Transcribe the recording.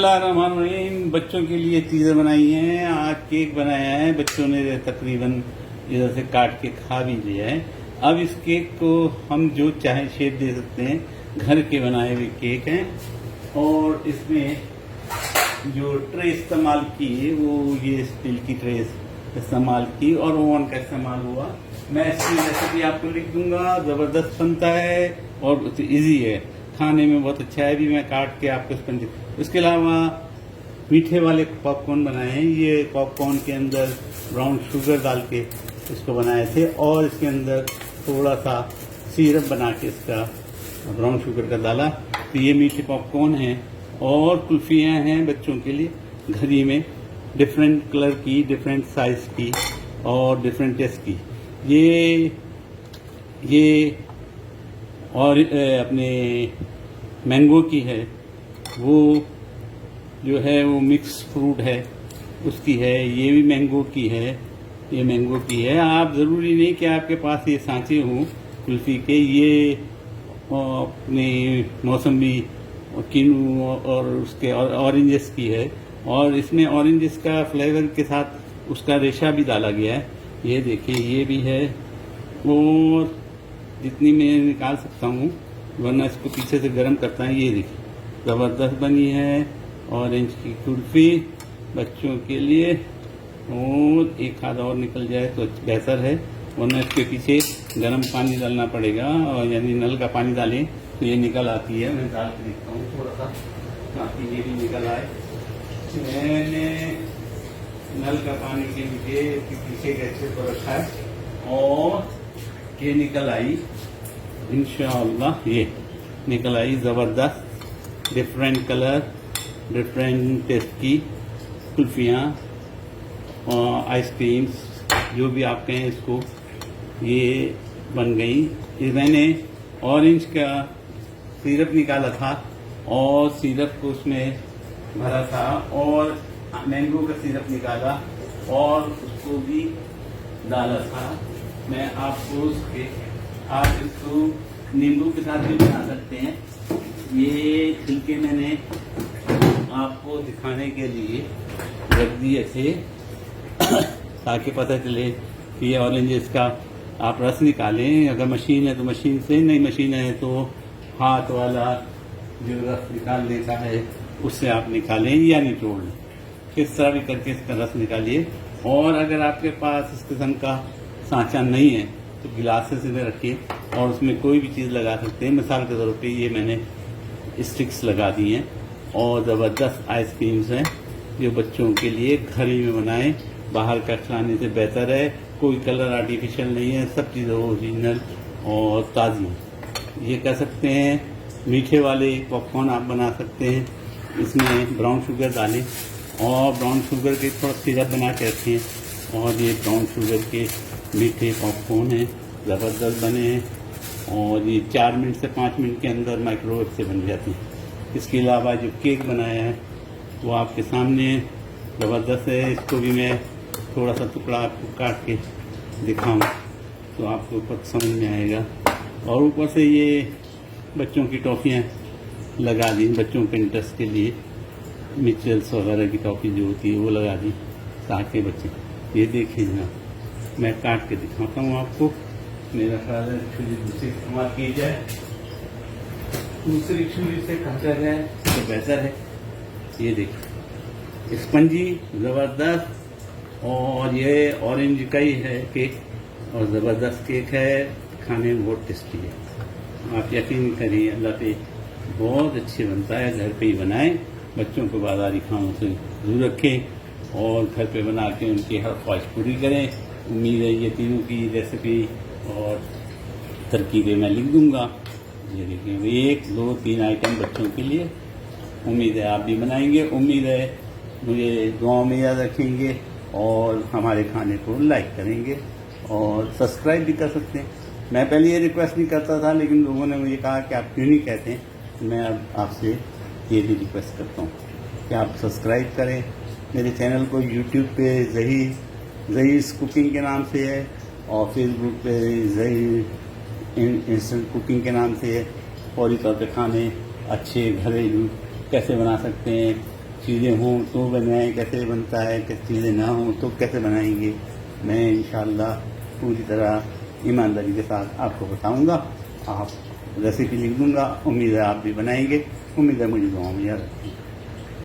बिस्मिल्लाहिर्रहमानिर्रहीम। बच्चों के लिए चीज़ें बनाई हैं। आज केक बनाया है बच्चों ने, तकरीबन इधर से काट के खा भी लिया है। अब इस केक को हम जो चाहे शेप दे सकते हैं। घर के बनाए हुए केक हैं और इसमें जो ट्रे इस्तेमाल की है वो ये स्टील की ट्रे इस्तेमाल की और ओवन का इस्तेमाल हुआ। मैं इसकी रेसिपी आपको लिख दूंगा। ज़बरदस्त बनता है और इजी है, खाने में बहुत अच्छा है। भी मैं काट के आपको इसके अलावा मीठे वाले पॉपकॉर्न बनाए हैं। ये पॉपकॉर्न के अंदर ब्राउन शुगर डाल के इसको बनाए थे और इसके अंदर थोड़ा सा सिरप बना के इसका ब्राउन शुगर का डाला। तो ये मीठे पॉपकॉर्न हैं और कुल्फियाँ हैं बच्चों के लिए घर ही में, डिफरेंट कलर की, डिफरेंट साइज की और डिफरेंट टेस्ट की। ये और अपने मैंगो की है, वो जो है वो मिक्स फ्रूट है उसकी है। ये भी मैंगो की है, ये मैंगो की है। आप ज़रूरी नहीं कि आपके पास ये सांचे हों कुल्फ़ी के। ये अपने मौसमी किन्नू और उसके ऑरेंजेस की है और इसमें ऑरेंजेस का फ्लेवर के साथ उसका रेशा भी डाला गया है। ये देखिए, ये भी है और जितनी मैं निकाल सकता हूँ, वरना इसको पीछे से गर्म करता है। ये देखिए, ज़बरदस्त बनी है ऑरेंज की कुल्फ़ी बच्चों के लिए। और एक आधा और निकल जाए तो बेहतर है, वरना इसके पीछे गर्म पानी डालना पड़ेगा और यानी नल का पानी डालें तो ये निकल आती है। मैं डाल के देखता हूँ थोड़ा सा, ताकि ये भी निकल आए। मैंने नल का पानी के नीचे इसके पीछे गैसे पर रखा है और ये निकल आई इंशाअल्लाह। ये निकल आई ज़बरदस्त, डिफरेंट कलर, डिफरेंट टेस्ट की कुल्फियाँ और आइसक्रीम्स, जो भी आप कहें इसको, ये बन गई। ये मैंने ऑरेंज का सिरप निकाला था और सिरप को उसमें भरा था और मैंगो का सिरप निकाला और उसको भी डाला था। मैं आपको उसके, आप इसको नींबू के साथ भी बना सकते हैं। ये छिलके मैंने आपको दिखाने के लिए रख दिए थे ताकि पता चले कि ये ऑरेंजेस का आप रस निकालें। अगर मशीन है तो मशीन से, नहीं मशीन है तो हाथ वाला जो रस निकाल देता है उससे आप निकालें या निचोड़ लें। किस तरह भी करके इसका रस निकालिए। और अगर आपके पास इस किस्म का सांचा नहीं है तो गिलासेस में रखिए और उसमें कोई भी चीज़ लगा सकते हैं। मिसाल के तौर पे ये मैंने स्टिक्स लगा दी हैं और ज़बरदस्त आइसक्रीम्स हैं जो बच्चों के लिए घर ही में बनाएं। बाहर का खाने से बेहतर है, कोई कलर आर्टिफिशियल नहीं है, सब चीज़ें ओरिजिनल और ताज़ी। ये कह सकते हैं मीठे वाले पॉपकॉर्न आप बना सकते हैं। इसमें ब्राउन शुगर डालें और ब्राउन शुगर के थोड़ा सिरप बना के रखें और ये ब्राउन शुगर के मीठे पॉपकॉर्न हैं, ज़बरदस्त बने हैं और ये 4 मिनट से 5 मिनट के अंदर माइक्रोवेव से बन जाते हैं। इसके अलावा जो केक बनाया है वो आपके सामने ज़बरदस्त है। इसको भी मैं थोड़ा सा टुकड़ा आपको काट के दिखाऊं तो आपको ऊपर समझ में आएगा। और ऊपर से ये बच्चों की टॉफ़ियाँ लगा दी, बच्चों के इंटरेस्ट के लिए मिचेल्स वगैरह की टॉफ़ी जो होती है वो लगा दी ताकि बच्चे। ये देखिए जनाब, मैं काट के दिखाता हूँ आपको। मेरा ख्याल है छुरी दूसरी इस्तेमाल की जाए, दूसरी छुरी से काटा जाए तो बेहतर है। ये देखिए, स्पंजी ज़बरदस्त और ये ऑरेंज का ही है केक और ज़बरदस्त केक है, खाने में बहुत टेस्टी है। आप यकीन करिए, अल्लाह पे बहुत अच्छे बनता है। घर पे ही बनाएं, बच्चों को बाज़ारी खानों से दूर रखें और घर पे बना के उनकी हर ख्वाहिश पूरी करें। उम्मीद है ये तीनों की रेसिपी और तरकीबें मैं लिख दूंगा। ये देखिए, 1, 2, 3 आइटम बच्चों के लिए। उम्मीद है आप भी बनाएंगे। उम्मीद है मुझे दुआओं में याद रखेंगे और हमारे खाने को लाइक करेंगे और सब्सक्राइब भी कर सकते हैं। मैं पहले ये रिक्वेस्ट नहीं करता था, लेकिन लोगों ने मुझे कहा कि आप क्यों नहीं कहते हैं। मैं अब आपसे ये भी रिक्वेस्ट करता हूँ कि आप सब्सक्राइब करें मेरे चैनल को। यूट्यूब पे ज़हीर कुकिंग के नाम से है और फेसबुक पे ज़हीर इंस्टेंट कुकिंग के नाम से है। फौरी तौर पे खाने अच्छे घरेलू कैसे बना सकते हैं, चीज़ें हों तो बनाएं, कैसे बनता है, कैसे चीज़ें ना हों तो कैसे बनाएंगे, मैं इंशाअल्लाह पूरी तरह ईमानदारी के साथ आपको बताऊंगा। आप रेसिपी लिख दूंगा, उम्मीद है आप भी बनाएंगे, उम्मीद है मुझे दुआओं में याद रखेंगे।